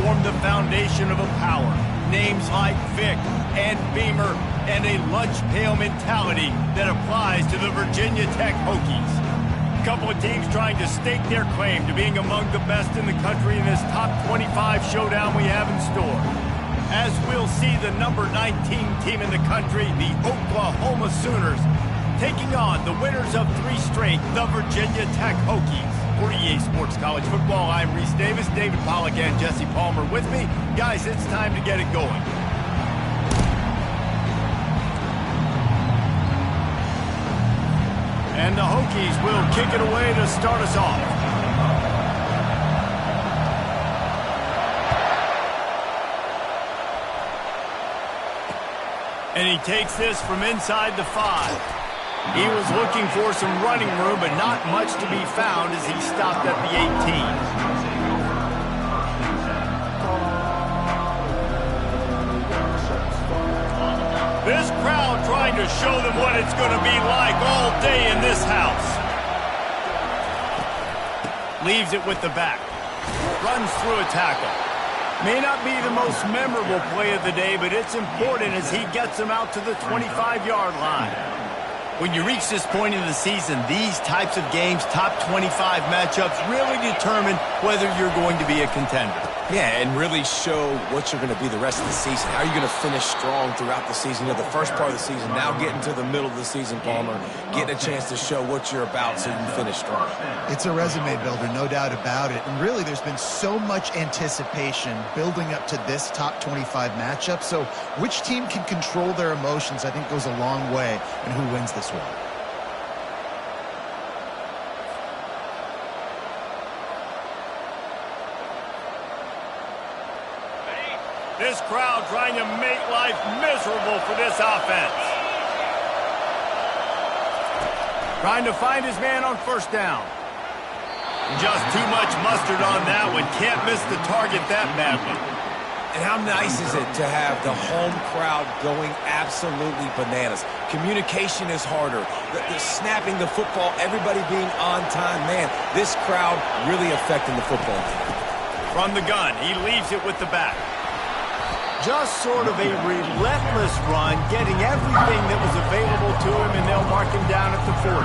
form the foundation of a power. Names like Vic and Beamer and a lunch pail mentality that applies to the Virginia Tech Hokies. A couple of teams trying to stake their claim to being among the best in the country in this top 25 showdown we have in store. As we'll see the number 19 team in the country, the Oklahoma Sooners, taking on the winners of 3 straight, the Virginia Tech Hokies. For EA Sports College Football, I'm Reese Davis, David Pollack and Jesse Palmer with me. Guys, it's time to get it going. And the Hokies will kick it away to start us off. And he takes this from inside the 5. He was looking for some running room, but not much to be found as he stopped at the 18. This crowd trying to show them what it's going to be like all day in this house. Leaves it with the back. Runs through a tackle. May not be the most memorable play of the day, but it's important as he gets them out to the 25-yard line. When you reach this point in the season, these types of games, top 25 matchups, really determine whether you're going to be a contender. Yeah, and really show what you're going to be the rest of the season. How are you going to finish strong throughout the season? You know, the first part of the season, now getting to the middle of the season, Palmer, getting a chance to show what you're about so you can finish strong. It's a resume builder, no doubt about it. And really, there's been so much anticipation building up to this top 25 matchup. So which team can control their emotions, I think, goes a long way in who wins this one. This crowd trying to make life miserable for this offense. Trying to find his man on first down. Just too much mustard on that one. Can't miss the target that badly. And how nice is it to have the home crowd going absolutely bananas? Communication is harder. The snapping the football, everybody being on time. Man, this crowd really affecting the football game. From the gun, he leaves it with the back. Just sort of a relentless run, getting everything that was available to him, and they'll mark him down at the 40.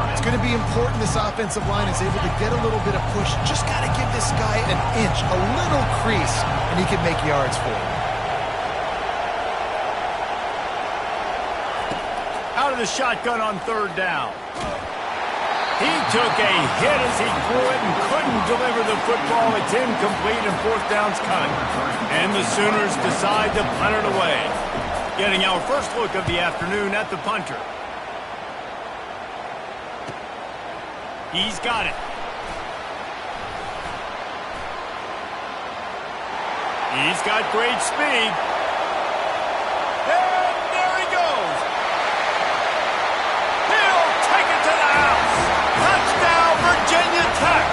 It's going to be important this offensive line is able to get a little bit of push. Just got to give this guy an inch, a little crease, and he can make yards for him. Out of the shotgun on third down. He took a hit as he threw it and couldn't deliver the football. It's incomplete and fourth down's cut. And the Sooners decide to punt it away. Getting our first look of the afternoon at the punter. He's got it. He's got great speed. And there he goes. He'll take it to the house. Touchdown, Virginia Tech.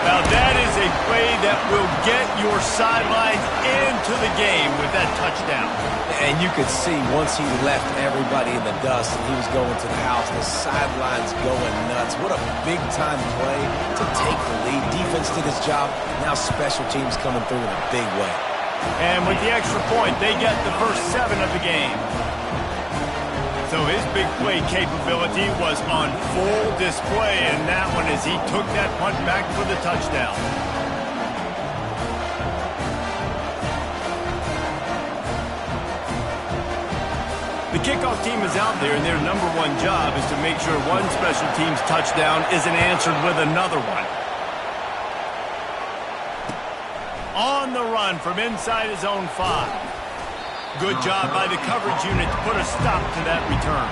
Now that is a play that will get your sidelines into the game with that touchdown. And you could see once he left everybody in the dust and he was going to the house, the sidelines going nuts. What a big-time play to take the lead. Defense did his job. Now special teams coming through in a big way. And with the extra point, they get the first 7 of the game. So his big play capability was on full display in that one as he took that punt back for the touchdown. The kickoff team is out there, and their number one job is to make sure one special team's touchdown isn't answered with another one. On the run from inside his own 5. Good job by the coverage unit to put a stop to that return.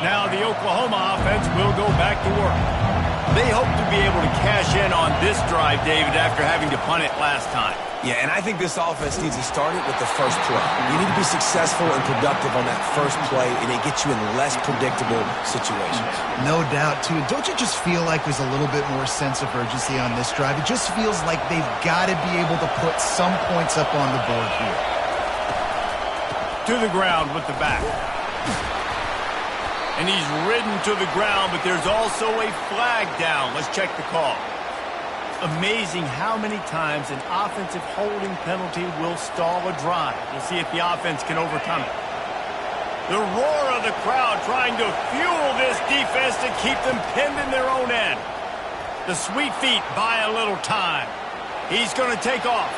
Now the Oklahoma offense will go back to work. They hope to be able to cash in on this drive, David, after having to punt it last time. Yeah, and I think this offense needs to start it with the first play. You need to be successful and productive on that first play, and it gets you in less predictable situations. No doubt, too. Don't you just feel like there's a little bit more sense of urgency on this drive? It just feels like they've got to be able to put some points up on the board here. To the ground with the back. And he's ridden to the ground, but there's also a flag down. Let's check the call. Amazing how many times an offensive holding penalty will stall a drive. We'll see if the offense can overcome it. The roar of the crowd trying to fuel this defense to keep them pinned in their own end. The sweet feet buy a little time. He's going to take off.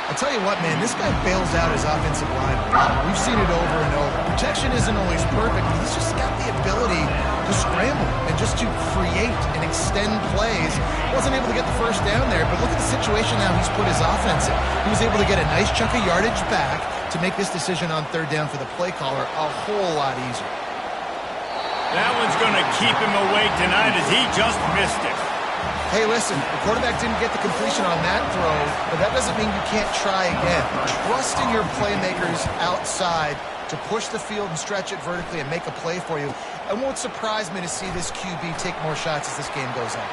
I'll tell you what, man, this guy bails out his offensive line. We've seen it over and over. Protection isn't always perfect, but he's just got the ability to scramble and just to create and extend plays. Wasn't able to get the first down there, but look at the situation now he's put his offense in. He was able to get a nice chunk of yardage back to make this decision on third down for the play caller a whole lot easier. That one's going to keep him awake tonight as he just missed it. Hey, listen, the quarterback didn't get the completion on that throw, but that doesn't mean you can't try again. Trust in your playmakers outside to push the field and stretch it vertically and make a play for you. It won't surprise me to see this QB take more shots as this game goes on.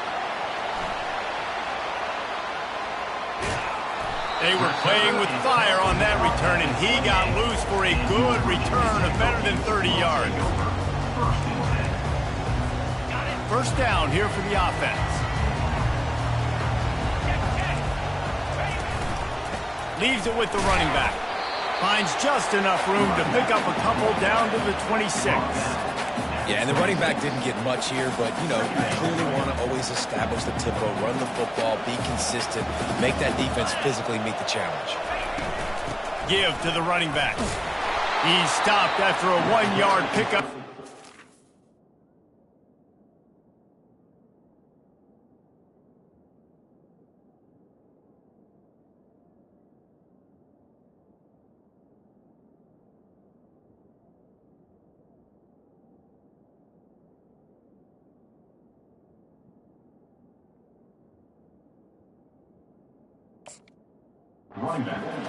They were playing with fire on that return, and he got loose for a good return of better than 30 yards. First down here for the offense. Leaves it with the running back. Finds just enough room to pick up a couple down to the 26. Yeah, and the running back didn't get much here, but, you know, you clearly want to always establish the tempo, run the football, be consistent, make that defense physically meet the challenge. Give to the running back. He's stopped after a 1-yard pickup.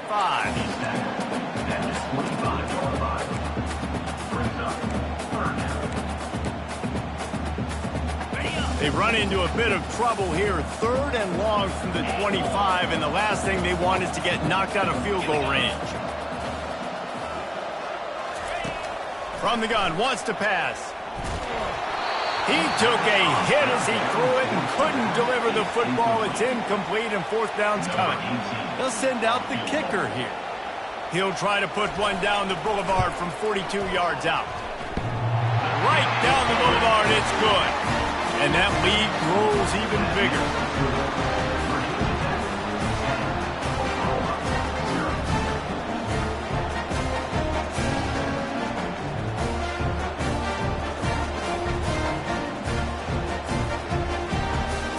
Five. They run into a bit of trouble here. Third and long from the 25, and the last thing they want is to get knocked out of field goal range. From the gun, wants to pass. He took a hit as he threw it and couldn't deliver the football. It's incomplete and fourth down's coming. They'll send out the kicker here. He'll try to put one down the boulevard from 42 yards out. Right down the boulevard, it's good. And that lead grows even bigger.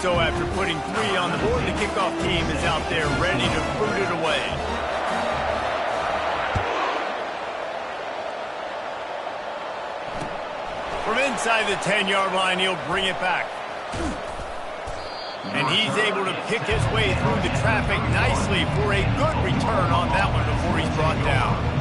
So after putting 3 on the board, the kickoff team is out there ready to boot it away. From inside the 10-yard line, he'll bring it back. And he's able to pick his way through the traffic nicely for a good return on that one before he's brought down.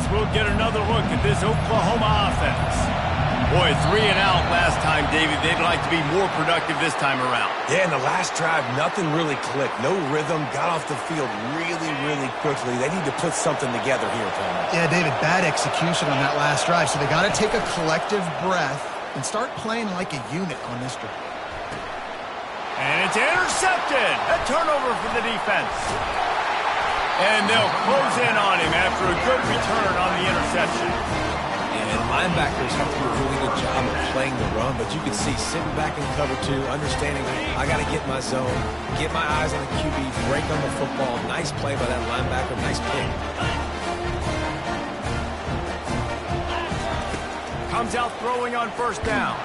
We'll get another look at this Oklahoma offense. Boy, 3 and out last time, David. They'd like to be more productive this time around. Yeah, in the last drive, nothing really clicked. No rhythm, got off the field really, really quickly. They need to put something together here, Palmer. Yeah, David, bad execution on that last drive, so they got to take a collective breath and start playing like a unit on this drive. And it's intercepted. A turnover for the defense. And they'll close in on him after a good return on the interception. And linebackers have to do a really good job of playing the run, but you can see sitting back in cover 2, understanding I got to get my zone, get my eyes on the QB, break on the football. Nice play by that linebacker, nice pick. Comes out throwing on first down.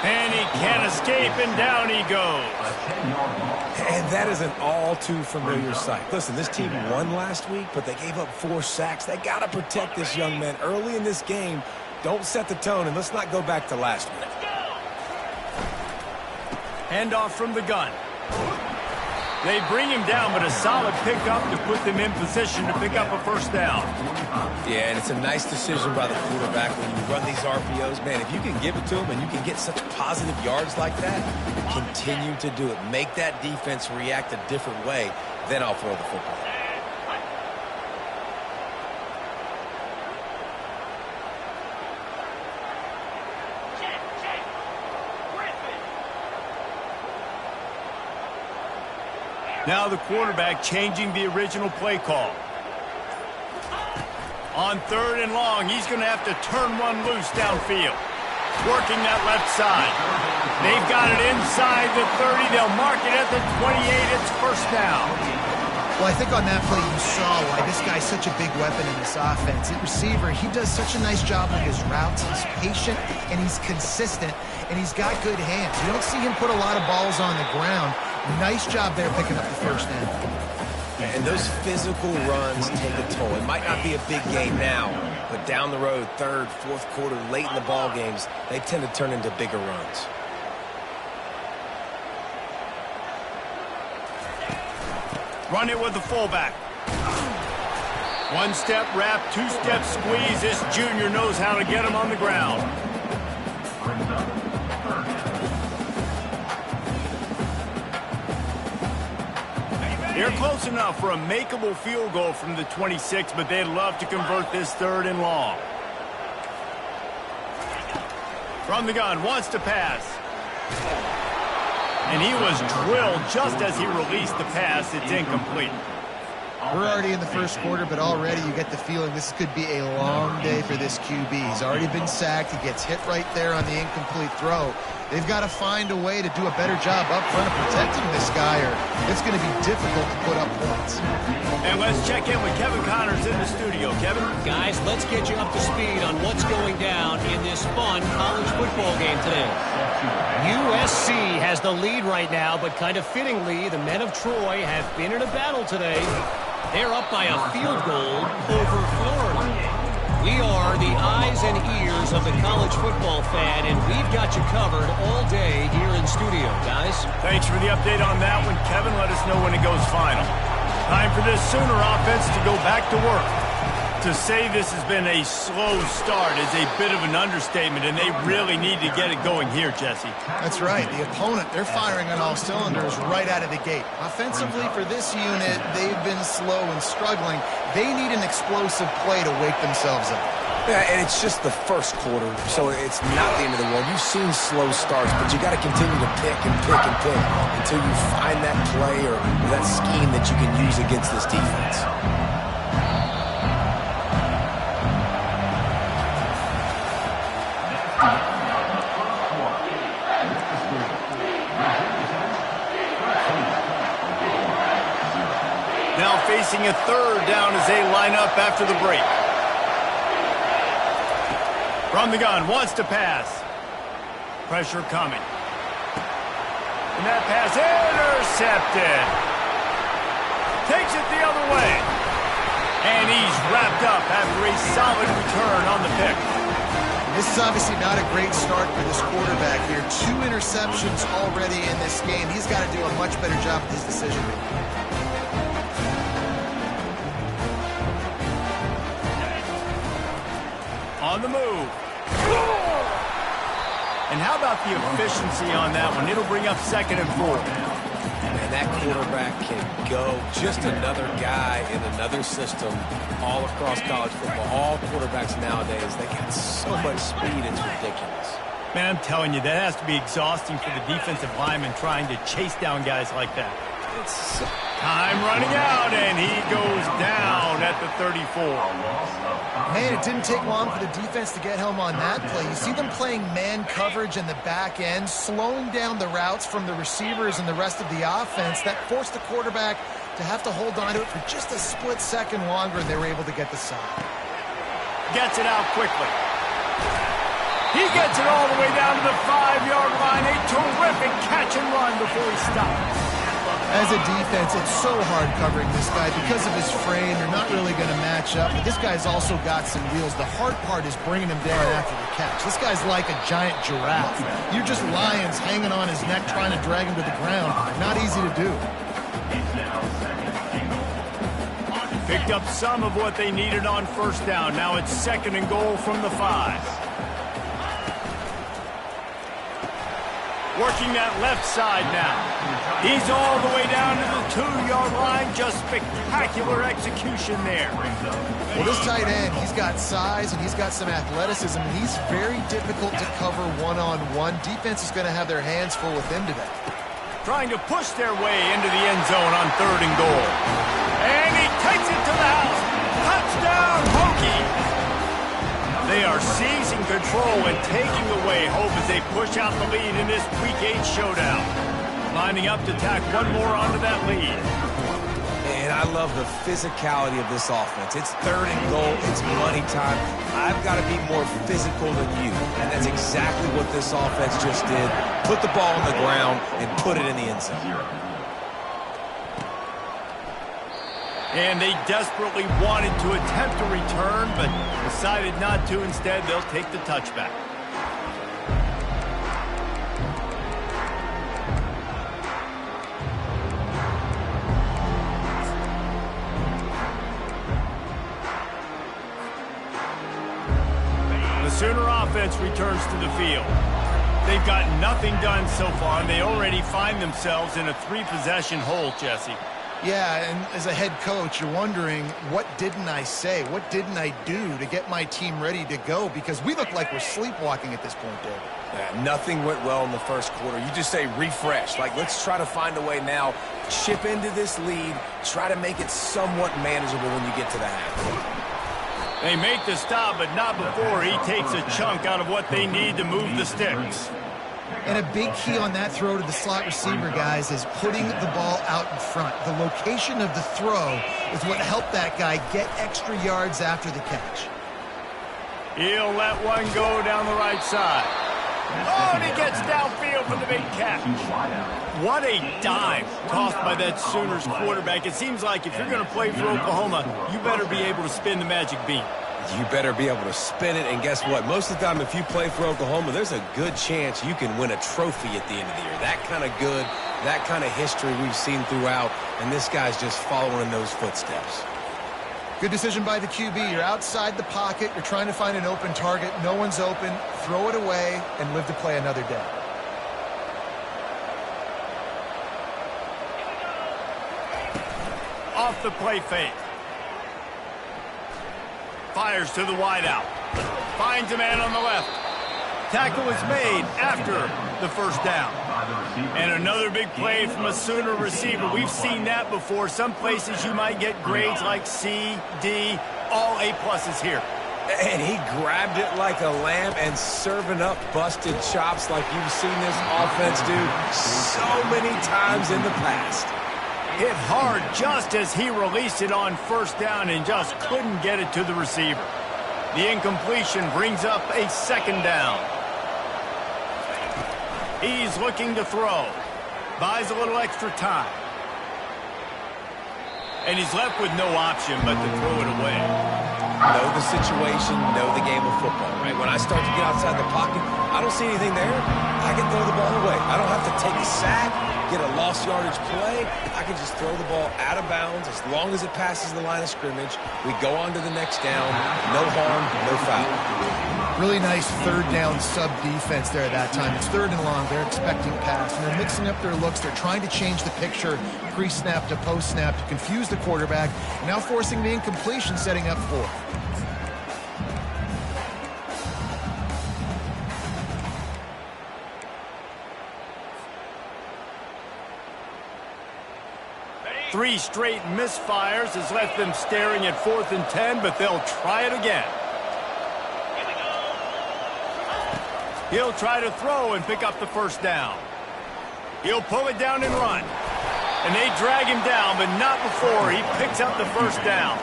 And he can't escape, and down he goes. And that is an all-too-familiar sight. Listen, this team won last week, but they gave up 4 sacks. They got to protect this young man early in this game. Don't set the tone, and let's not go back to last week. Handoff from the gun. They bring him down, but a solid pickup to put them in position to pick up a first down. Yeah, and it's a nice decision by the quarterback when you run these RPOs. Man, if you can give it to him and you can get such positive yards like that, continue to do it. Make that defense react a different way, then I'll throw the football. Now the quarterback changing the original play call. On 3rd and long, he's going to have to turn one loose downfield. Working that left side. They've got it inside the 30. They'll mark it at the 28. It's first down. Well, I think on that play you saw why this guy's such a big weapon in this offense. At receiver, he does such a nice job with his routes. He's patient and he's consistent and he's got good hands. You don't see him put a lot of balls on the ground. Nice job there picking up the first down. And those physical runs take a toll. It might not be a big game now, but down the road, 3rd, 4th quarter, late in the ball games, they tend to turn into bigger runs. Run it with the fullback. 1-step wrap, 2-step squeeze. This junior knows how to get him on the ground. They're close enough for a makeable field goal from the 26, but they'd love to convert this 3rd and long. From the gun, wants to pass. And he was drilled just as he released the pass. It's incomplete. We're already in the first quarter, but already you get the feeling this could be a long day for this QB. He's already been sacked. He gets hit right there on the incomplete throw. They've got to find a way to do a better job up front of protecting this guy, or it's going to be difficult to put up points. And let's check in with Kevin Connors in the studio. Kevin? Guys, let's get you up to speed on what's going down in this fun college football game today. USC has the lead right now, but kind of fittingly, the men of Troy have been in a battle today. They're up by a field goal over Florida. We are the eyes and ears of the college football fan, and we've got you covered all day here in studio, guys. Thanks for the update on that one, Kevin. Let us know when it goes final. Time for this Sooner offense to go back to work. To say this has been a slow start is a bit of an understatement, and they really need to get it going here, Jesse. That's right. The opponent, they're firing on all cylinders right out of the gate. Offensively, for this unit, they've been slow and struggling. They need an explosive play to wake themselves up. Yeah, and it's just the first quarter, so it's not the end of the world. You've seen slow starts, but you got to continue to pick and pick and pick until you find that play or that scheme that you can use against this defense. Now facing a 3rd down as they line up after the break. From the gun, wants to pass. Pressure coming. And that pass intercepted. Takes it the other way. And he's wrapped up after a solid return on the pick. This is obviously not a great start for this quarterback here. 2 interceptions already in this game. He's got to do a much better job with his decision-making. On the move. And how about the efficiency on that one? It'll bring up 2nd and 4. And that quarterback can go. Just another guy in another system all across college football. All quarterbacks nowadays, they got so much speed, it's ridiculous. Man, I'm telling you, that has to be exhausting for the defensive lineman trying to chase down guys like that. It's time running out, and he goes down at the 34. Man, it didn't take long for the defense to get home on that play. You see them playing man coverage in the back end, slowing down the routes from the receivers and the rest of the offense. That forced the quarterback to have to hold on to it for just a split second longer, and they were able to get the sack. Gets it out quickly. He gets it all the way down to the 5-yard line. A terrific catch and run before he stops. As a defense, it's so hard covering this guy because of his frame. You're not really going to match up, but this guy's also got some wheels. The hard part is bringing him down after the catch. This guy's like a giant giraffe. You're just lions hanging on his neck trying to drag him to the ground. Not easy to do. Picked up some of what they needed on first down. Now it's 2nd and goal from the 5. Working that left side now. He's all the way down to the 2-yard line. Just spectacular execution there. Well, this tight end, he's got size and he's got some athleticism, and he's very difficult to cover one-on-one. Defense is going to have their hands full with him today. Trying to push their way into the end zone on 3rd and goal. And he takes it to the house. Touchdown, Hokies! They are seizing control and taking away hope as they push out the lead in this Week 8 showdown. Lining up to tack one more onto that lead. And I love the physicality of this offense. It's 3rd and goal. It's money time. I've got to be more physical than you. And that's exactly what this offense just did. Put the ball on the ground and put it in the end zone. And they desperately wanted to attempt a return, but decided not to. Instead, they'll take the touchback. The Sooner offense returns to the field. They've got nothing done so far, and they already find themselves in a 3-possession hole, Jesse. Yeah, and as a head coach, you're wondering, what didn't I say? What didn't I do to get my team ready to go? Because we look like we're sleepwalking at this point, David. Yeah, nothing went well in the first quarter. You just say refresh. Like, let's try to find a way now. Chip into this lead. Try to make it somewhat manageable when you get to the half. They make the stop, but not before he takes a chunk out of what they need to move the sticks. And a big key on that throw to the slot receiver, guys, is putting the ball out in front. The location of the throw is what helped that guy get extra yards after the catch. He'll let one go down the right side. Oh, and he gets downfield for the big catch. What a dive tossed by that Sooners quarterback. It seems like if you're going to play for Oklahoma, you better be able to spin the magic bean. You better be able to spin it, and guess what? Most of the time, if you play for Oklahoma, there's a good chance you can win a trophy at the end of the year. That kind of good, that kind of history we've seen throughout, and this guy's just following in those footsteps. Good decision by the QB. You're outside the pocket. You're trying to find an open target. No one's open. Throw it away and live to play another day. Off the play fake. Fires to the wideout. Finds a man on the left. Tackle is made after the first down. And another big play from a Sooner receiver. We've seen that before. Some places you might get grades like C, D, all A-pluses here. And he grabbed it like a lamb and serving up busted chops like you've seen this offense do so many times in the past. Hit hard just as he released it on first down and just couldn't get it to the receiver. The incompletion brings up a 2nd down. He's looking to throw. Buys a little extra time. And he's left with no option but to throw it away. Know the situation, know the game of football, right? When I start to get outside the pocket, I don't see anything there. I can throw the ball away. I don't have to take a sack, get a lost yardage play. I can just throw the ball out of bounds as long as it passes the line of scrimmage. We go on to the next down. No harm, no foul. Really nice 3rd down sub defense there at that time. It's 3rd and long. They're expecting pass, and they're mixing up their looks. They're trying to change the picture pre-snap to post-snap to confuse the quarterback, now forcing the incompletion, setting up 4th. Three straight misfires has left them staring at 4th and 10, but they'll try it again. He'll try to throw and pick up the first down. He'll pull it down and run. And they drag him down, but not before he picks up the first down.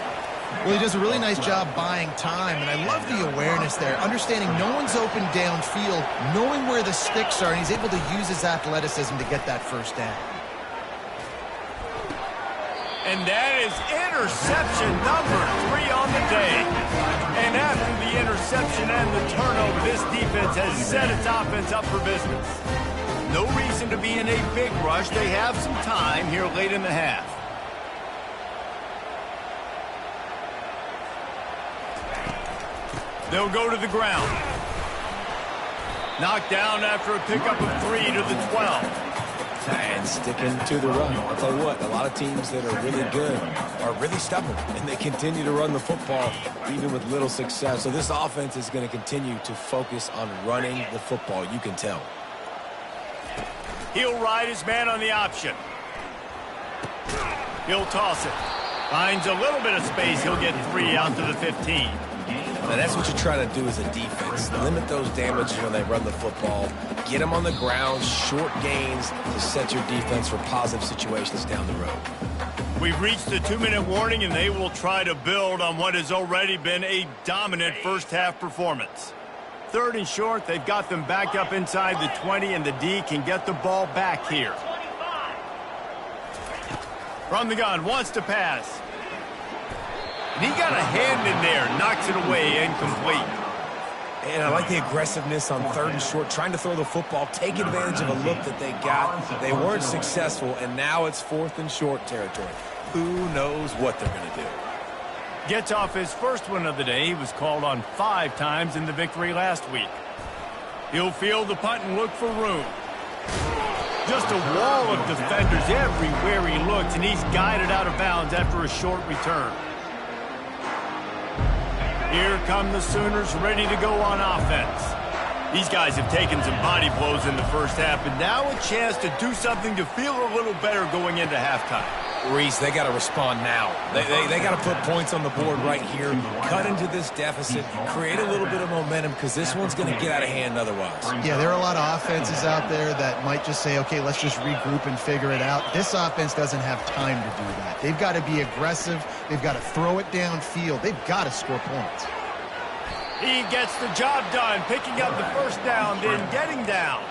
Well, he does a really nice job buying time, and I love the awareness there, understanding no one's open downfield, knowing where the sticks are, and he's able to use his athleticism to get that first down. And that is interception number 3 on the day. And after the interception and the turnover, this defense has set its offense up for business. No reason to be in a big rush. They have some time here late in the half. They'll go to the ground. Knocked down after a pickup of 3 to the 12. And sticking to the run. I'll tell you what, a lot of teams that are really good are really stubborn, and they continue to run the football even with little success. So this offense is going to continue to focus on running the football. You can tell. He'll ride his man on the option. He'll toss it. Finds a little bit of space. He'll get 3 out to the 15. Now that's what you try to do as a defense. Limit those damages when they run the football. Get them on the ground, short gains to set your defense for positive situations down the road. We've reached the 2-minute warning, and they will try to build on what has already been a dominant first-half performance. 3rd and short, they've got them back up inside the 20, and the D can get the ball back here. From the gun, wants to pass. And he got a hand in there, knocks it away, incomplete. And I like the aggressiveness on 3rd and short, trying to throw the football, take advantage of a look that they got. They weren't successful, and now it's 4th and short territory. Who knows what they're going to do? Gets off his first one of the day. He was called on 5 times in the victory last week. He'll field the punt and look for room. Just a wall of defenders everywhere he looks, and he's guided out of bounds after a short return. Here come the Sooners ready to go on offense. These guys have taken some body blows in the first half, and now a chance to do something to feel a little better going into halftime. Reese, they got to respond now. They got to put points on the board right here, cut into this deficit, create a little bit of momentum, because this one's going to get out of hand otherwise. Yeah, there are a lot of offenses out there that might just say, okay, let's just regroup and figure it out. This offense doesn't have time to do that. They've got to be aggressive. They've got to throw it downfield. They've got to score points. He gets the job done, picking up the first down, then getting down.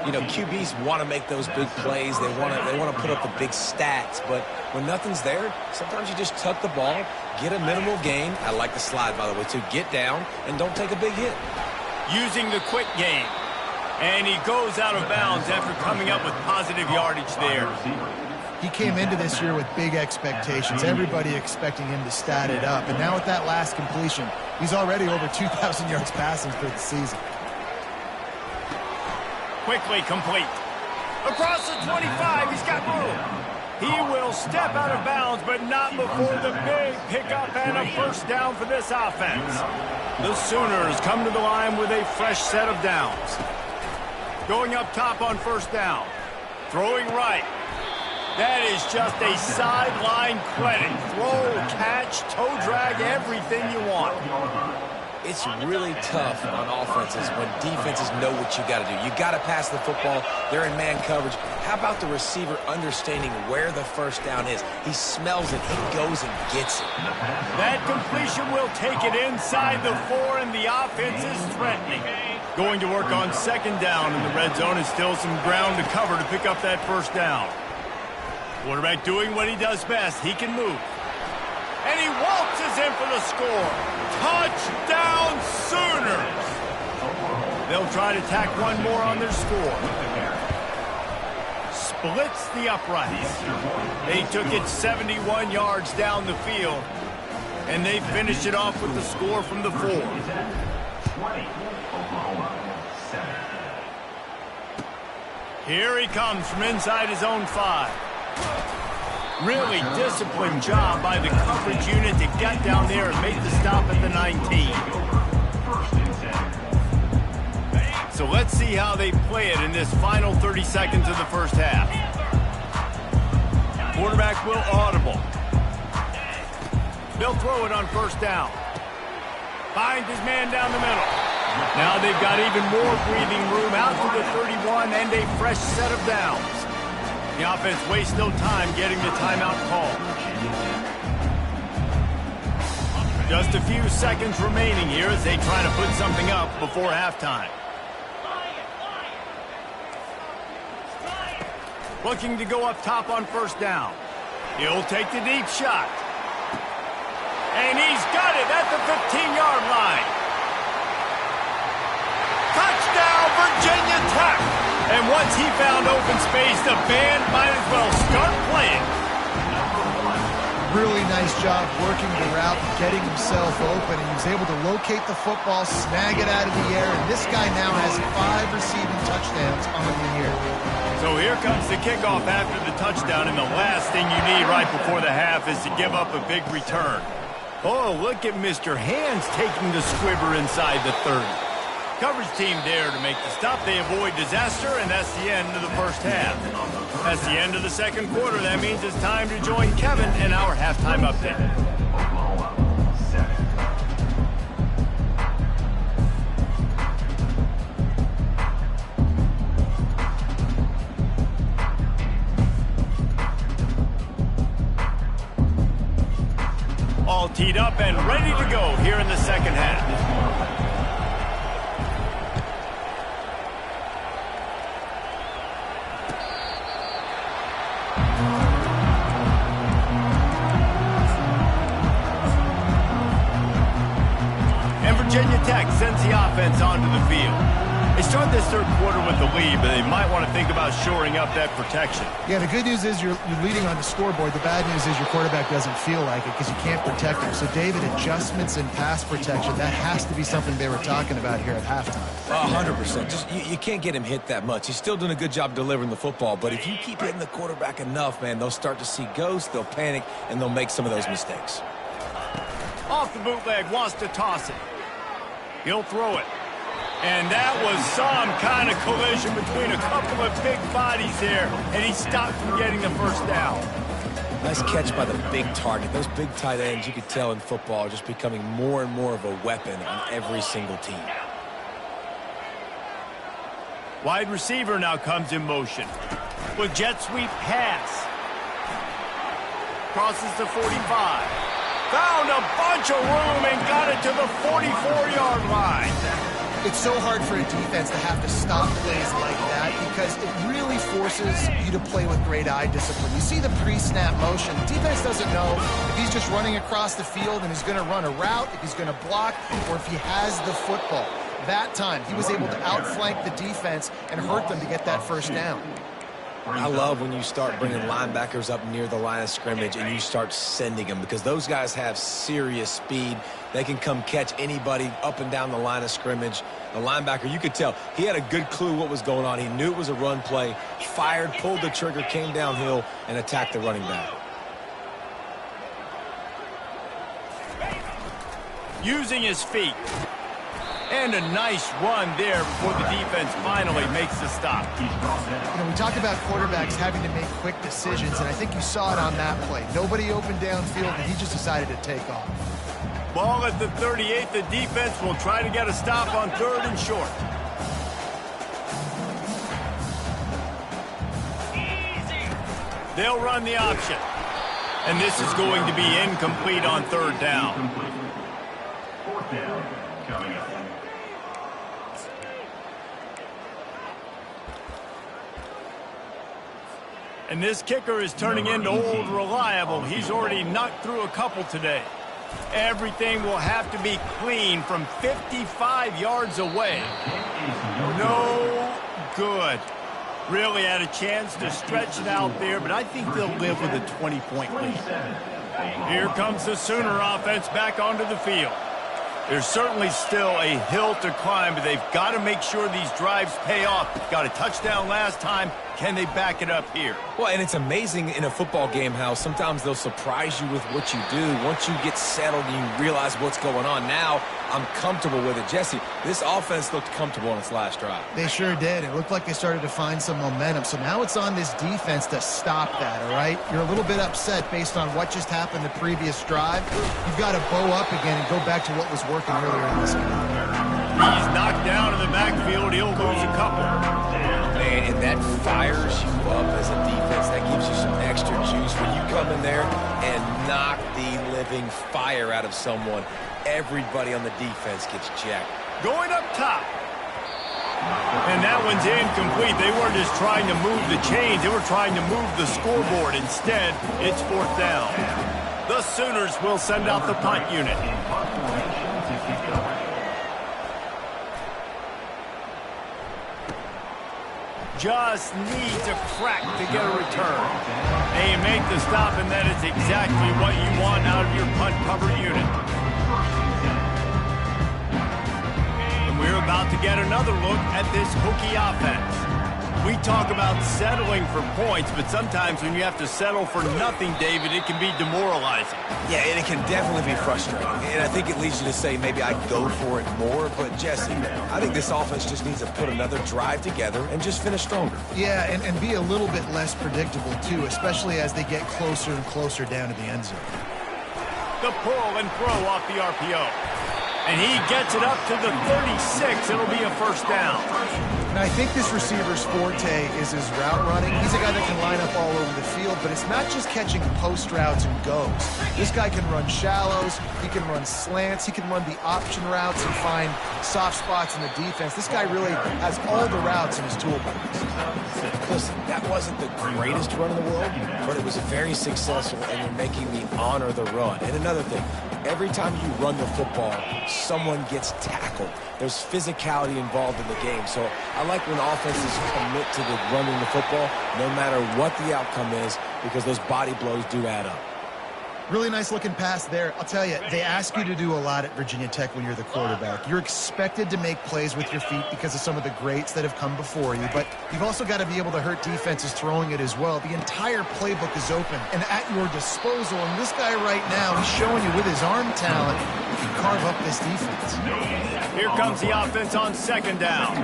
You know, QBs want to make those big plays. They want to put up the big stats. But when nothing's there, sometimes you just tuck the ball, get a minimal gain. I like the slide, by the way, to get down and don't take a big hit. Using the quick game. And he goes out of bounds after coming up with positive yardage there. He came into this year with big expectations. Everybody expecting him to stat it up. And now with that last completion, he's already over 2,000 yards passing for the season. Quickly complete. Across the 25, he's got room. He will step out of bounds, but not before the big pickup and a first down for this offense. The Sooners come to the line with a fresh set of downs. Going up top on first down. Throwing right. That is just a sideline credit. Throw, catch, toe drag, everything you want. It's really tough on offenses when defenses know what you got to do. You got to pass the football. They're in man coverage. How about the receiver understanding where the first down is? He smells it. He goes and gets it. That completion will take it inside the 4, and the offense is threatening. Going to work on second down in the red zone, and still some ground to cover to pick up that first down. Quarterback doing what he does best. He can move. And he waltzes in for the score. Touchdown Sooners! They'll try to tack one more on their score. Splits the uprights. They took it 71 yards down the field. And they finished it off with the score from the 4. Here he comes from inside his own 5. Really disciplined job by the coverage unit to get down there and make the stop at the 19. So let's see how they play it in this final 30 seconds of the first half. Quarterback will audible. They'll throw it on first down. Finds his man down the middle. Now they've got even more breathing room out to the 31 and a fresh set of downs. The offense wastes no time getting the timeout call. Just a few seconds remaining here as they try to put something up before halftime. Looking to go up top on first down. He'll take the deep shot. And he's got it at the 15-yard line. Touchdown, Virginia Tech! And once he found open space, the band might as well start playing. Really nice job working the route, getting himself open, and he was able to locate the football, snag it out of the air, and this guy now has 5 receiving touchdowns on the year. So here comes the kickoff after the touchdown, and the last thing you need right before the half is to give up a big return. Oh, look at Mr. Hands taking the squibber inside the 30. Coverage team there to make the stop. They avoid disaster, and that's the end of the first half. That's the end of the second quarter. That means it's time to join Kevin in our halftime update. All teed up and ready to go here in the second half. Virginia Tech sends the offense onto the field. They start this third quarter with the lead, but they might want to think about shoring up that protection. Yeah, the good news is you're leading on the scoreboard. The bad news is your quarterback doesn't feel like it because you can't protect him. So, David, adjustments in pass protection, that has to be something they were talking about here at halftime. 100%. Just you can't get him hit that much. He's still doing a good job delivering the football, but if you keep hitting the quarterback enough, man, they'll start to see ghosts, they'll panic, and they'll make some of those mistakes. Off the bootleg, wants to toss it. He'll throw it. And that was some kind of collision between a couple of big bodies there, and he stopped from getting the first down. Nice catch by the big target. Those big tight ends, you could tell in football, are just becoming more and more of a weapon on every single team. Wide receiver now comes in motion. With jet sweep pass. Crosses the 45. Found a bunch of room and got it to the 44-yard line. It's so hard for a defense to have to stop plays like that because it really forces you to play with great eye discipline. You see the pre-snap motion. The defense doesn't know if he's just running across the field and he's going to run a route, if he's going to block, or if he has the football. That time, he was able to outflank the defense and hurt them to get that first down. I love when you start bringing linebackers up near the line of scrimmage and you start sending them because those guys have serious speed. They can come catch anybody up and down the line of scrimmage. The linebacker, you could tell, he had a good clue what was going on. He knew it was a run play, fired, pulled the trigger, came downhill, and attacked the running back. Using his feet. And a nice run there before the defense finally makes the stop. You know, we talk about quarterbacks having to make quick decisions, and I think you saw it on that play. Nobody opened downfield, and he just decided to take off. Ball at the 38. The defense will try to get a stop on 3rd and short. They'll run the option. And this is going to be incomplete on 3rd down. 4th down coming up. And this kicker is turning into old reliable. He's already knocked through a couple today. Everything will have to be clean from 55 yards away. No good. Really had a chance to stretch it out there, but I think they'll live with a 20-point lead. Here comes the Sooner offense back onto the field. There's certainly still a hill to climb, but they've got to make sure these drives pay off. Got a touchdown last time. Can they back it up here? Well, and it's amazing in a football game how sometimes they'll surprise you with what you do. Once you get settled and you realize what's going on, now I'm comfortable with it. Jesse, this offense looked comfortable on its last drive. They sure did. It looked like they started to find some momentum. So now it's on this defense to stop that, all right? You're a little bit upset based on what just happened the previous drive. You've got to bow up again and go back to what was working earlier in this game. He's knocked down in the backfield. He'll lose a couple. Man, and that fires you up as a defense. That gives you some extra juice when you come in there and knock the living fire out of someone. Everybody on the defense gets jacked. Going up top. And that one's incomplete. They weren't just trying to move the chains. They were trying to move the scoreboard. Instead, it's 4th down. The Sooners will send out the punt unit. Just needs a crack to get a return. And you make the stop, and that is exactly what you want out of your punt cover unit. And we're about to get another look at this Hokie offense. We talk about settling for points, but sometimes when you have to settle for nothing, David, it can be demoralizing. Yeah, and it can definitely be frustrating. And I think it leads you to say maybe I go for it more. But, Jesse, I think this offense just needs to put another drive together and just finish stronger. Yeah, and be a little bit less predictable, too, especially as they get closer and closer down to the end zone. The pull and throw off the RPO. And he gets it up to the 36. It'll be a 1st down. Now, I think this receiver's forte is his route running. He's a guy that can line up all over the field, but it's not just catching post routes and goes. This guy can run shallows, he can run slants, he can run the option routes and find soft spots in the defense. This guy really has all the routes in his toolbox. Listen, that wasn't the greatest run in the world, but it was very successful, and you're making me honor the run. And another thing, every time you run the football, someone gets tackled. There's physicality involved in the game. So I like when offenses commit to the running the football, no matter what the outcome is, because those body blows do add up. Really nice looking pass there. I'll tell you, they ask you to do a lot at Virginia Tech when you're the quarterback. You're expected to make plays with your feet because of some of the greats that have come before you, but you've also got to be able to hurt defenses throwing it as well. The entire playbook is open and at your disposal, and this guy right now, he's showing you with his arm talent, he can carve up this defense. Here comes the offense on 2nd down.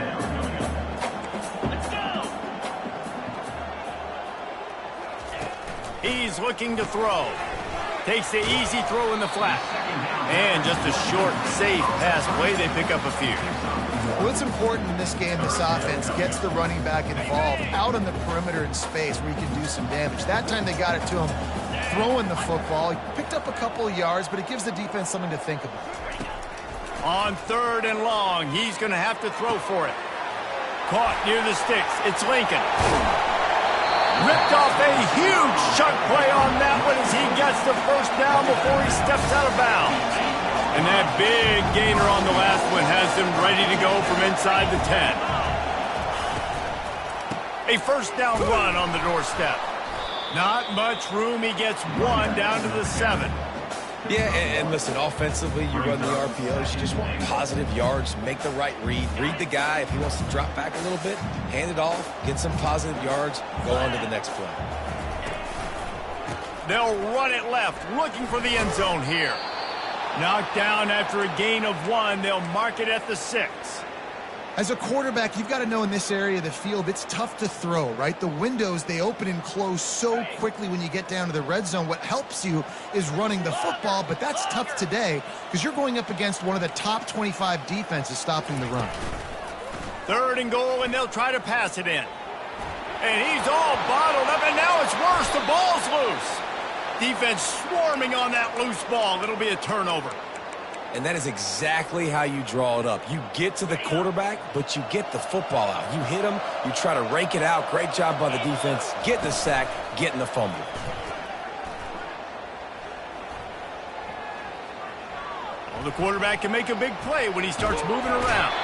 He's looking to throw. Takes the easy throw in the flat. And just a short, safe pass play. They pick up a few. What's important in this game, this offense gets the running back involved out on the perimeter in space where he can do some damage. That time they got it to him throwing the football. He picked up a couple of yards, but it gives the defense something to think about. On 3rd and long, he's going to have to throw for it. Caught near the sticks. It's Lincoln. Ripped off a huge chunk play on that one as he gets the 1st down before he steps out of bounds. And that big gainer on the last one has him ready to go from inside the 10. A 1st down run on the doorstep. Not much room. He gets 1 down to the 7. Yeah, and listen, offensively, you run the RPOs. You just want positive yards, make the right read the guy. If he wants to drop back a little bit, hand it off, get some positive yards, go on to the next play. They'll run it left, looking for the end zone here. Knocked down after a gain of 1. They'll mark it at the 6. As a quarterback, you've got to know in this area of the field, it's tough to throw, right? The windows, they open and close so quickly when you get down to the red zone. What helps you is running the football, but that's tough today because you're going up against one of the top 25 defenses stopping the run. 3rd and goal, and they'll try to pass it in. And he's all bottled up, and now it's worse. The ball's loose. Defense swarming on that loose ball. It'll be a turnover. And that is exactly how you draw it up. You get to the quarterback, but you get the football out. You hit him, you try to rake it out. Great job by the defense. Get the sack, getting the fumble. Well, the quarterback can make a big play when he starts moving around.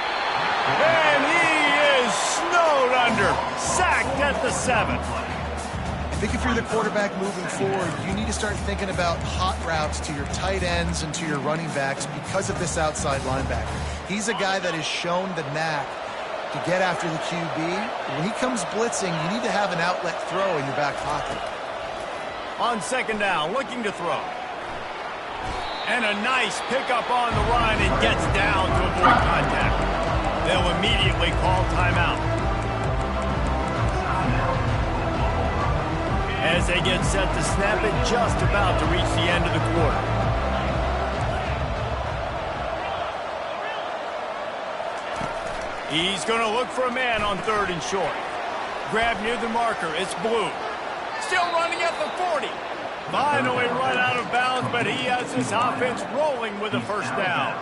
And he is snowed under. Sacked at the 7. I think if you're the quarterback moving forward, you need to start thinking about hot routes to your tight ends and to your running backs because of this outside linebacker. He's a guy that has shown the knack to get after the QB. When he comes blitzing, you need to have an outlet throw in your back pocket. On 2nd down, looking to throw. And a nice pickup on the run and gets down to avoid contact. They'll immediately call timeout. As they get set to snap it, just about to reach the end of the quarter. He's going to look for a man on 3rd and short. Grab near the marker. It's Blue. Still running at the 40. Finally run out of bounds, but he has his offense rolling with a 1st down.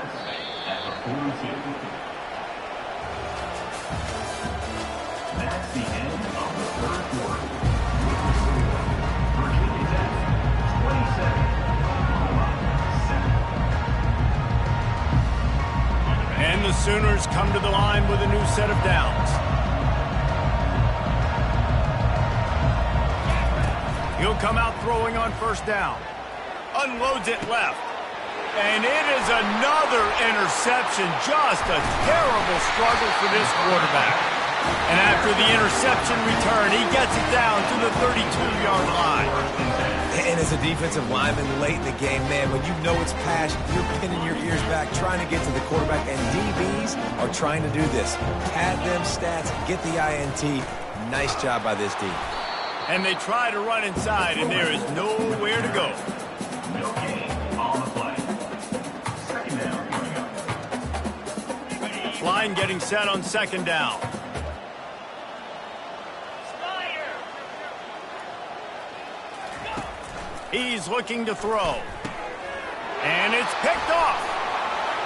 Sooners come to the line with a new set of downs. He'll come out throwing on first down. Unloads it left. And it is another interception. Just a terrible struggle for this quarterback. And after the interception return, he gets it down to the 32-yard line. And as a defensive lineman late in the game, man, when you know it's passed, you're pinning your ears back, trying to get to the quarterback, and DBs are trying to do this. Pad them stats, get the INT. Nice job by this D. And they try to run inside, and there is nowhere to go. No gain on the play. Second down coming up. Line getting set on second down. He's looking to throw. And it's picked off.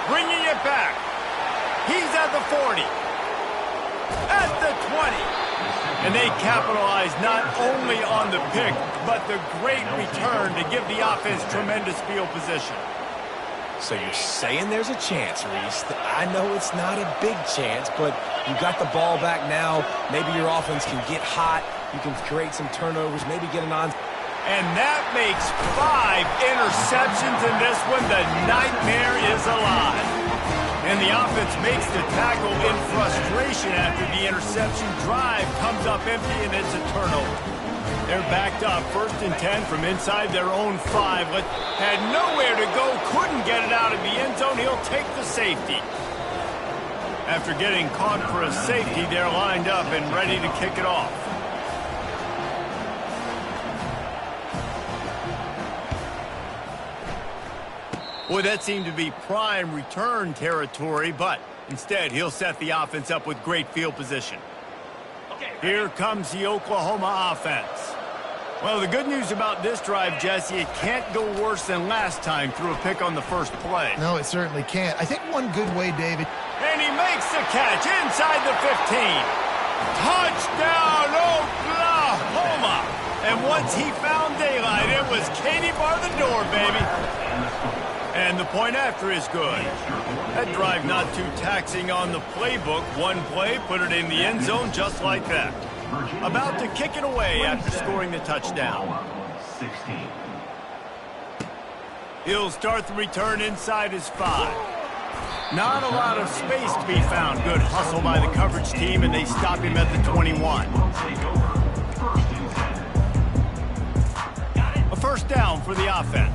Bringing it back. He's at the 40. At the 20. And they capitalize not only on the pick, but the great return to give the offense tremendous field position. So you're saying there's a chance, Reese. I know it's not a big chance, but you got the ball back now. Maybe your offense can get hot. You can create some turnovers, maybe get an on. And that makes 5 interceptions in this one. The nightmare is alive. And the offense makes the tackle in frustration after the interception. Drive comes up empty, and it's a turnover. They're backed up, 1st and 10 from inside their own 5. But had nowhere to go, couldn't get it out of the end zone. He'll take the safety. After getting caught for a safety, they're lined up and ready to kick it off. Boy, that seemed to be prime return territory, but instead he'll set the offense up with great field position. Here comes the Oklahoma offense. Well, the good news about this drive, Jesse, it can't go worse than last time through a pick on the first play. No, it certainly can't. I think one good way, David. And he makes the catch inside the 15. Touchdown, Oklahoma! And once he found daylight, it was Katie bar the door, baby. And the point after is good. That drive not too taxing on the playbook. One play, put it in the end zone just like that. About to kick it away after scoring the touchdown. 16. He'll start the return inside his 5. Not a lot of space to be found. Good hustle by the coverage team, and they stop him at the 21. A first down for the offense.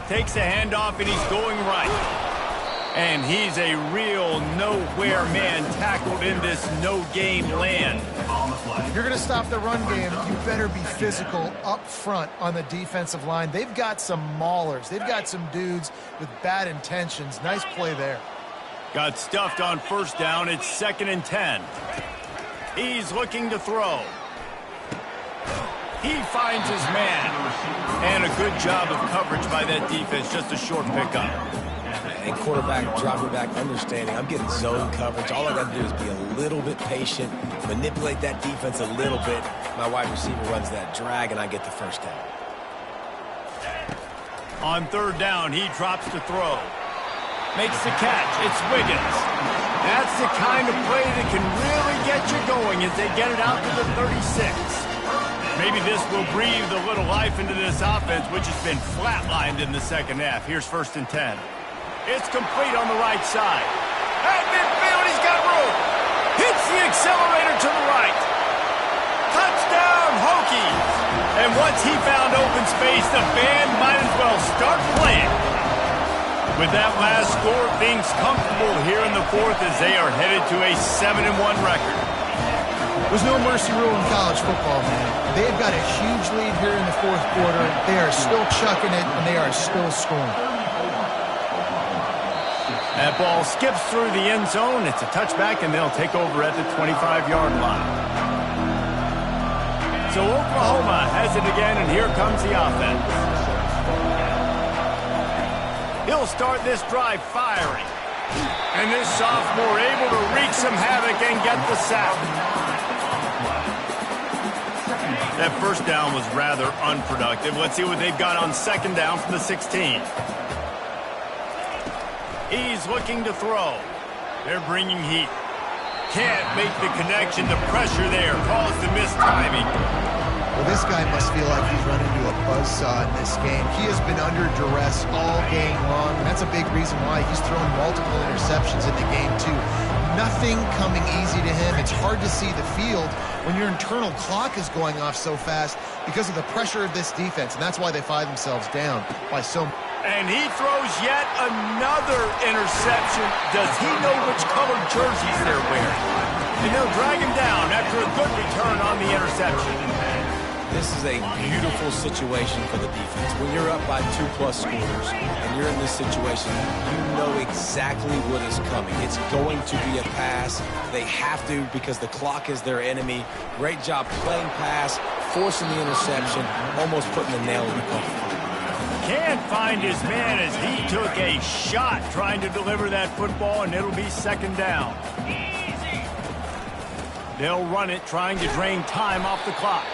Takes a handoff, and he's going right. And he's a real nowhere man tackled in this no-game land. If you're going to stop the run game, you better be physical up front on the defensive line. They've got some maulers. They've got some dudes with bad intentions. Nice play there. Got stuffed on first down. It's 2nd and 10. He's looking to throw. He finds his man. And a good job of coverage by that defense. Just a short pickup. And quarterback dropping back, understanding I'm getting zone coverage. All I got to do is be a little bit patient, manipulate that defense a little bit. My wide receiver runs that drag, and I get the first down. On 3rd down, he drops to throw. Makes the catch. It's Wiggins. That's the kind of play that can really get you going as they get it out to the 36. Maybe this will breathe a little life into this offense, which has been flatlined in the second half. Here's 1st and 10. It's complete on the right side. At midfield, he's got room. Hits the accelerator to the right. Touchdown, Hokies. And once he found open space, the band might as well start playing. With that last score, things comfortable here in the 4th as they are headed to a 7-1 record. There's no mercy rule in college football, man. They've got a huge lead here in the 4th quarter. They are still chucking it, and they are still scoring. That ball skips through the end zone. It's a touchback, and they'll take over at the 25-yard line. So Oklahoma has it again, and here comes the offense. He'll start this drive firing. And this sophomore able to wreak some havoc and get the sack. That first down was rather unproductive. Let's see what they've got on second down from the 16. He's looking to throw. They're bringing heat. Can't make the connection. The pressure there caused the missed timing. Well, this guy must feel like he's run into a buzzsaw in this game. He has been under duress all game long, and that's a big reason why he's thrown multiple interceptions in the game, too. Nothing coming easy to him. It's hard to see the field when your internal clock is going off so fast because of the pressure of this defense, and that's why they find themselves down by so much. And he throws yet another interception. Does he know which colored jerseys they're wearing? And they'll drag him down after a good return on the interception. This is a beautiful situation for the defense. When you're up by 2+ scores and you're in this situation, you know exactly what is coming. It's going to be a pass. They have to because the clock is their enemy. Great job playing pass, forcing the interception, almost putting the nail in the coffin. Can't find his man as he took a shot trying to deliver that football, and it'll be second down. They'll run it, trying to drain time off the clock.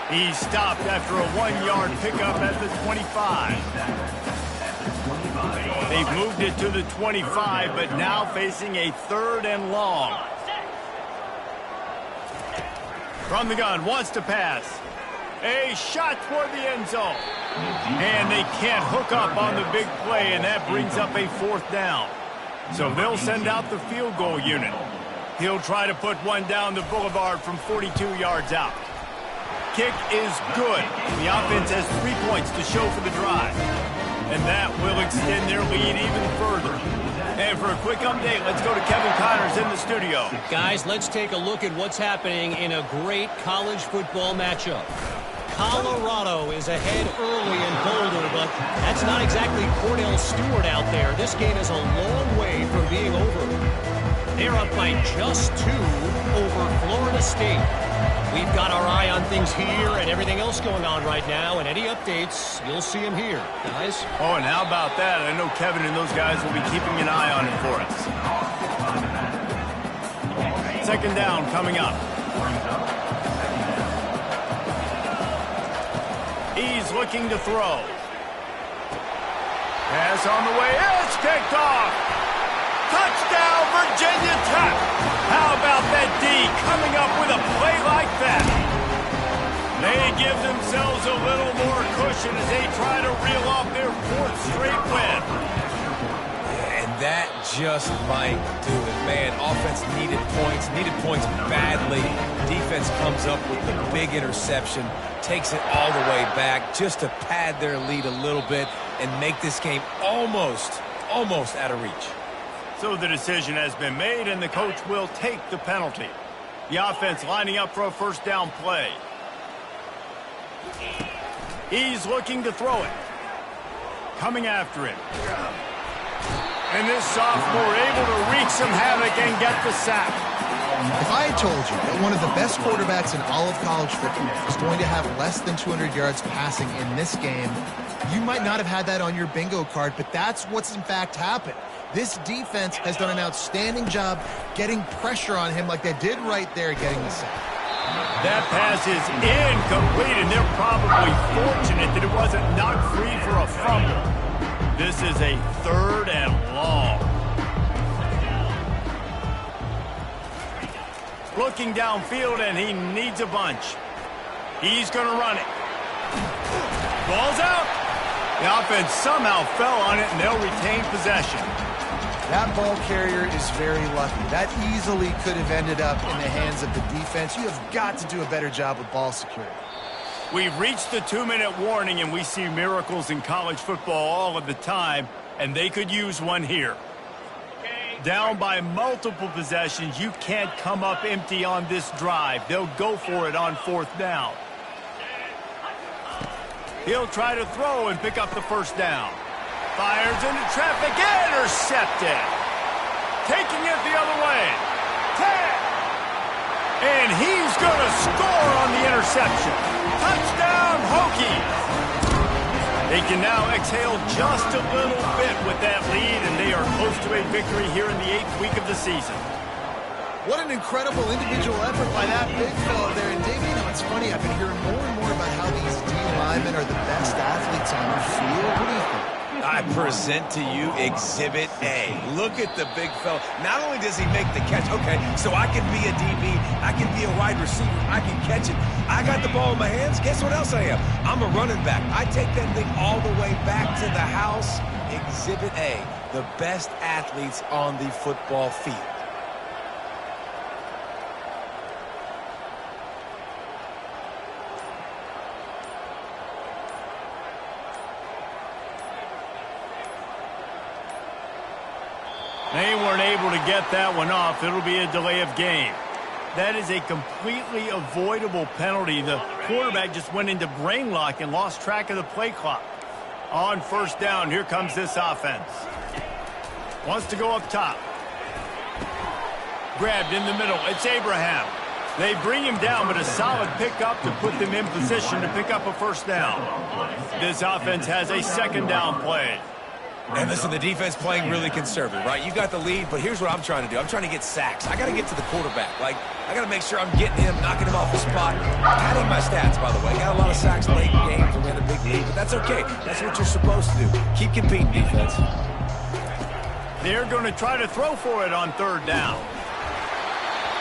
He's stopped after a 1-yard pickup at the 25. They've moved it to the 25, but now facing a 3rd and long. From the gun, wants to pass. A shot toward the end zone. And they can't hook up on the big play, and that brings up a 4th down. So they'll send out the field goal unit. He'll try to put one down the boulevard from 42 yards out. Kick is good. The offense has 3 points to show for the drive. And that will extend their lead even further. And for a quick update, let's go to Kevin Connors in the studio. Guys, let's take a look at what's happening in a great college football matchup. Colorado is ahead early in Boulder, but that's not exactly Cordell Stewart out there. This game is a long way from being over. They're up by just 2 over Florida State. We've got our eye on things here and everything else going on right now, and any updates, you'll see them here, guys. Oh, and how about that? I know Kevin and those guys will be keeping an eye on it for us. Second down coming up. He's looking to throw. Pass on the way. It's picked off. Touchdown, Virginia Tech. How about that D coming up with a play like that? They give themselves a little more cushion as they try to reel off their 4th straight win. And that just might do it. Man, offense needed points badly. Defense comes up with the big interception, takes it all the way back just to pad their lead a little bit and make this game almost out of reach. So the decision has been made, and the coach will take the penalty. The offense lining up for a first down play. He's looking to throw it. Coming after him. And this sophomore able to wreak some havoc and get the sack. If I had told you that one of the best quarterbacks in all of college football is going to have less than 200 yards passing in this game, you might not have had that on your bingo card, but that's what's in fact happened. This defense has done an outstanding job getting pressure on him like they did right there getting the sack. That pass is incomplete, and they're probably fortunate that it wasn't knocked free for a fumble. This is a 3rd and long. Looking downfield, and he needs a bunch. He's going to run it. Ball's out. The offense somehow fell on it, and they'll retain possession. That ball carrier is very lucky. That easily could have ended up in the hands of the defense. You have got to do a better job with ball security. We've reached the 2-minute warning, and we see miracles in college football all of the time, and they could use one here. Down by multiple possessions, you can't come up empty on this drive. They'll go for it on 4th down. He'll try to throw and pick up the first down. Fires into traffic, intercepted. Taking it the other way. 10. And he's going to score on the interception. Touchdown, Hokies. They can now exhale just a little bit with that lead, and they are close to a victory here in the 8th week of the season. What an incredible individual effort by that big fellow there. And Davey, you know, it's funny, I've been hearing more and linemen are the best athletes on the field? What do you think? I present to you Exhibit A. Look at the big fella. Not only does he make the catch, okay, so I can be a DB, I can be a wide receiver, I can catch it. I got the ball in my hands. Guess what else I am? I'm a running back. I take that thing all the way back to the house. Exhibit A, the best athletes on the football field. They weren't able to get that one off. It'll be a delay of game. That is a completely avoidable penalty. The quarterback just went into brain lock and lost track of the play clock. On first down, here comes this offense. Wants to go up top. Grabbed in the middle. It's Abraham. They bring him down, but a solid pickup to put them in position to pick up a first down. This offense has a second down play. And listen, the defense playing really conservative, right? You got the lead, but here's what I'm trying to do. I'm trying to get sacks. I got to get to the quarterback. Like, I got to make sure I'm getting him, knocking him off the spot. Padding my stats, by the way. Got a lot of sacks late in games and we had a big lead, but that's okay. That's what you're supposed to do. Keep competing, defense. They're going to try to throw for it on third down.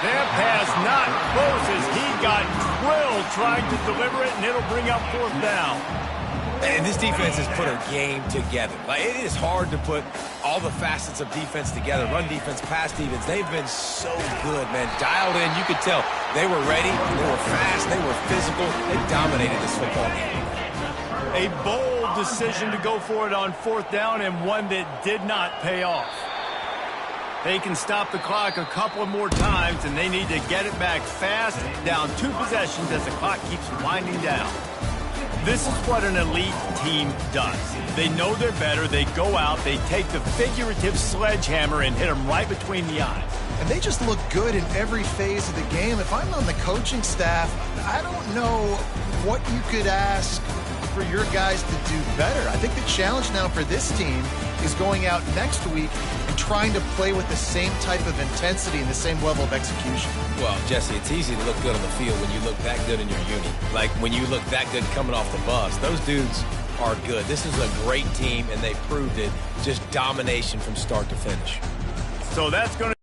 That pass not close as he got drilled trying to deliver it, and it'll bring up fourth down. And this defense has put a game together. Like, it is hard to put all the facets of defense together. Run defense, pass defense. They've been so good, man. Dialed in. You could tell they were ready. They were fast. They were physical. They dominated this football game. A bold decision to go for it on fourth down, and one that did not pay off. They can stop the clock a couple of more times, and they need to get it back fast, down 2 possessions as the clock keeps winding down. This is what an elite team does. They know they're better. They go out. They take the figurative sledgehammer and hit them right between the eyes. And they just look good in every phase of the game. If I'm on the coaching staff, I don't know what you could ask for your guys to do better. I think the challenge now for this team is going out next week and trying to play with the same type of intensity and the same level of execution. Well, Jesse, it's easy to look good on the field when you look that good in your uni. Like, when you look that good coming off the bus. Those dudes are good. This is a great team, and they proved it. Just domination from start to finish. So that's going